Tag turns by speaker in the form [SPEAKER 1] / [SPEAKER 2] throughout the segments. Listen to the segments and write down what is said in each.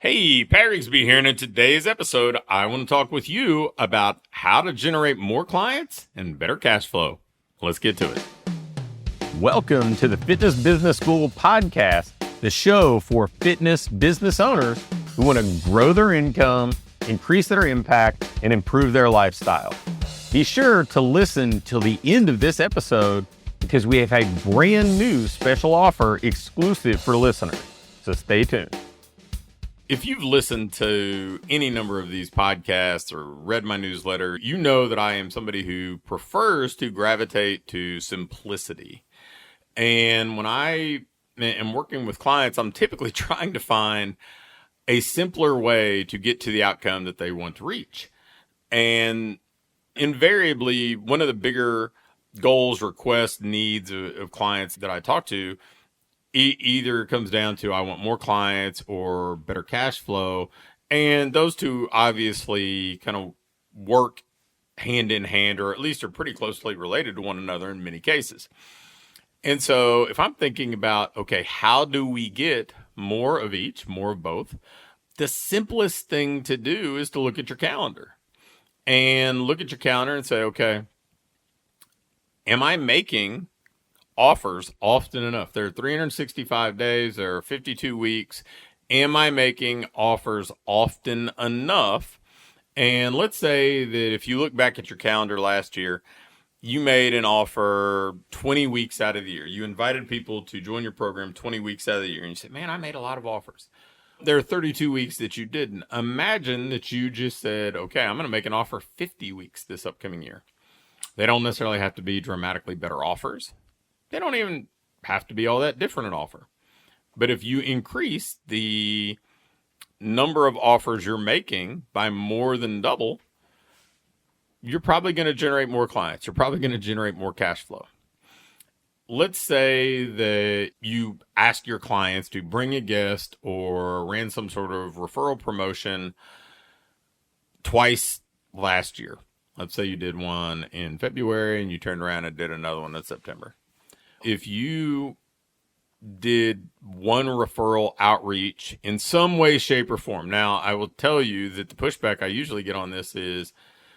[SPEAKER 1] Hey, Pat Rigsby here, and in today's episode, I want to talk with you about how to generate more clients and better cash flow. Let's get to it.
[SPEAKER 2] Welcome to the Fitness Business School podcast, the show for fitness business owners who want to grow their income, increase their impact, and improve their lifestyle. Be sure to listen till the end of this episode because we have a brand new special offer exclusive for listeners. So stay tuned.
[SPEAKER 1] If you've listened to any number of these podcasts or read my newsletter, you know that I am somebody who prefers to gravitate to simplicity. And when I am working with clients, I'm typically trying to find a simpler way to get to the outcome that they want to reach. And invariably, one of the bigger goals, requests, needs of clients that I talk to either comes down to I want more clients or better cash flow. And those two obviously kind of work hand in hand, or at least are pretty closely related to one another in many cases. And so if I'm thinking about, okay, how do we get more of each, more of both? The simplest thing to do is to look at your calendar and say, okay, am I making offers often enough? There are 365 days, there are 52 weeks. Am I making offers often enough? And let's say that if you look back at your calendar last year, you made an offer 20 weeks out of the year. You invited people to join your program 20 weeks out of the year. And you said, man, I made a lot of offers. There are 32 weeks that you didn't. Imagine that you just said, okay, I'm going to make an offer 50 weeks this upcoming year. They don't necessarily have to be dramatically better offers. They don't even have to be all that different an offer. But if you increase the number of offers you're making by more than double, you're probably going to generate more clients. You're probably going to generate more cash flow. Let's say that you ask your clients to bring a guest or ran some sort of referral promotion twice last year. Let's say you did one in February and you turned around and did another one in September. If you did one referral outreach in some way, shape, or form. Now, I will tell you that the pushback I usually get on this is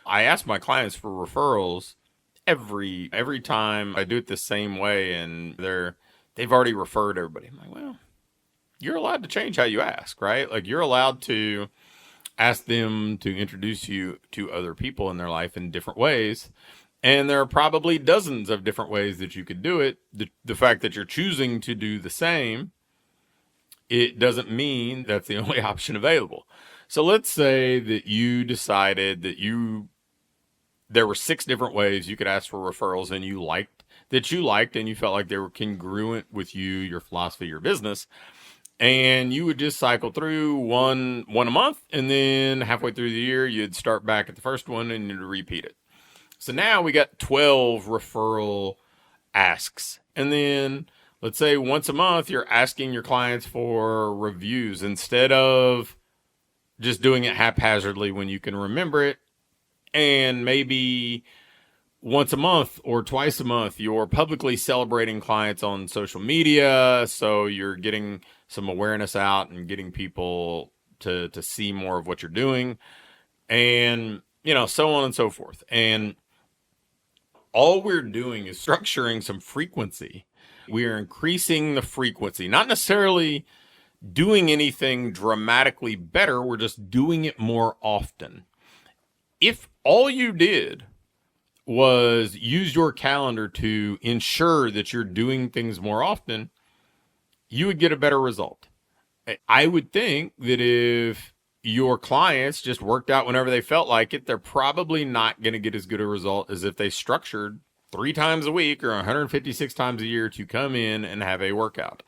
[SPEAKER 1] I ask my clients for referrals every time. I do it the same way, and they've already referred everybody. I'm like, well, you're allowed to change how you ask, right? Like, you're allowed to ask them to introduce you to other people in their life in different ways. And there are probably dozens of different ways that you could do it. The fact that you're choosing to do the same, it doesn't mean that's the only option available. So let's say that you decided that there were 6 different ways you could ask for referrals and you liked and you felt like they were congruent with you, your philosophy, your business. And you would just cycle through one a month, and then halfway through the year, you'd start back at the first one and you'd repeat it. So now we got 12 referral asks. And then let's say once a month, you're asking your clients for reviews instead of just doing it haphazardly when you can remember it. And maybe once a month or twice a month, you're publicly celebrating clients on social media. So you're getting some awareness out and getting people to see more of what you're doing, and, so on and so forth. And all we're doing is structuring some frequency. We are increasing the frequency, not necessarily doing anything dramatically better. We're just doing it more often. If all you did was use your calendar to ensure that you're doing things more often, you would get a better result. I would think that if your clients just worked out whenever they felt like it, they're probably not going to get as good a result as if they structured 3 times a week or 156 times a year to come in and have a workout.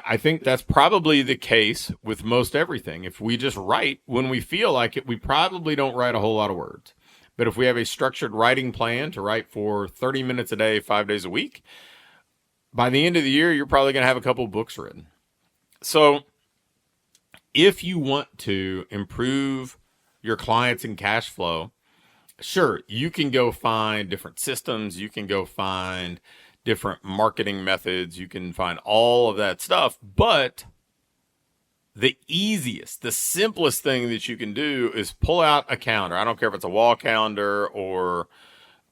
[SPEAKER 1] I think that's probably the case with most everything. If we just write when we feel like it, we probably don't write a whole lot of words. But if we have a structured writing plan to write for 30 minutes a day, 5 days a week, by the end of the year, you're probably going to have a couple of books written. So if you want to improve your clients and cash flow, sure, you can go find different systems. You can go find different marketing methods. You can find all of that stuff. But the easiest, the simplest thing that you can do is pull out a calendar. I don't care if it's a wall calendar or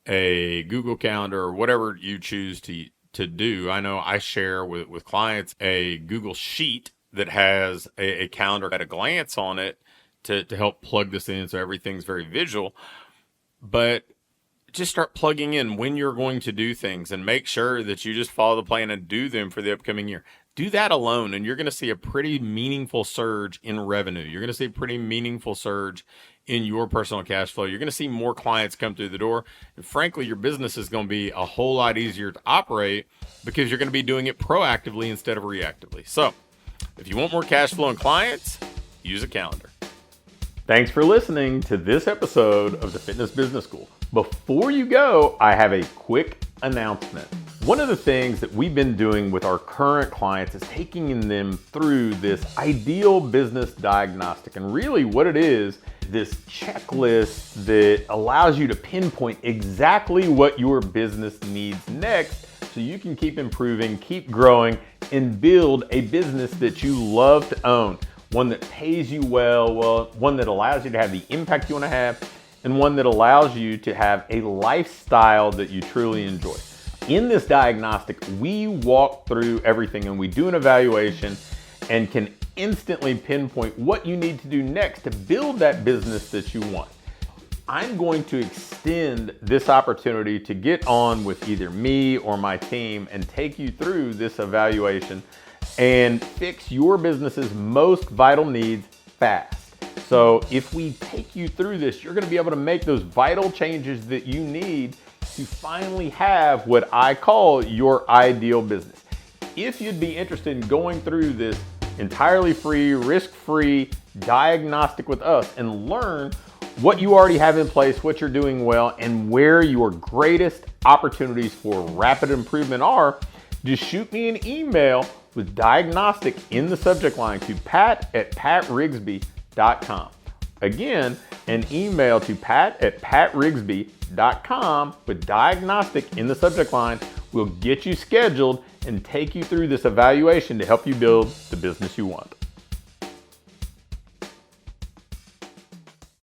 [SPEAKER 1] a Google calendar or whatever you choose to do. I know I share with clients a Google sheet that has a calendar at a glance on it to help plug this in so everything's very visual. But just start plugging in when you're going to do things and make sure that you just follow the plan and do them for the upcoming year. Do that alone, and you're going to see a pretty meaningful surge in revenue. You're going to see a pretty meaningful surge in your personal cash flow. You're going to see more clients come through the door. And frankly, your business is going to be a whole lot easier to operate because you're going to be doing it proactively instead of reactively. So if you want more cash flow and clients, use a calendar. Thanks for listening to this episode of the Fitness Business School. Before you go, I have a quick announcement. One of the things that we've been doing with our current clients is taking them through this ideal business diagnostic. And really what it is, this checklist that allows you to pinpoint exactly what your business needs next so you can keep improving, keep growing, and build a business that you love to own. One that pays you well, one that allows you to have the impact you want to have, and one that allows you to have a lifestyle that you truly enjoy. In this diagnostic, we walk through everything and we do an evaluation and can instantly pinpoint what you need to do next to build that business that you want. I'm going to extend this opportunity to get on with either me or my team and take you through this evaluation and fix your business's most vital needs fast. So if we take you through this, you're going to be able to make those vital changes that you need to finally have what I call your ideal business. If you'd be interested in going through this entirely free, risk-free diagnostic with us and learn what you already have in place, what you're doing well, and where your greatest opportunities for rapid improvement are, just shoot me an email with diagnostic in the subject line to pat@patrigsby.com. Again, an email to pat@patrigsby.com with diagnostic in the subject line will get you scheduled and take you through this evaluation to help you build the business you want.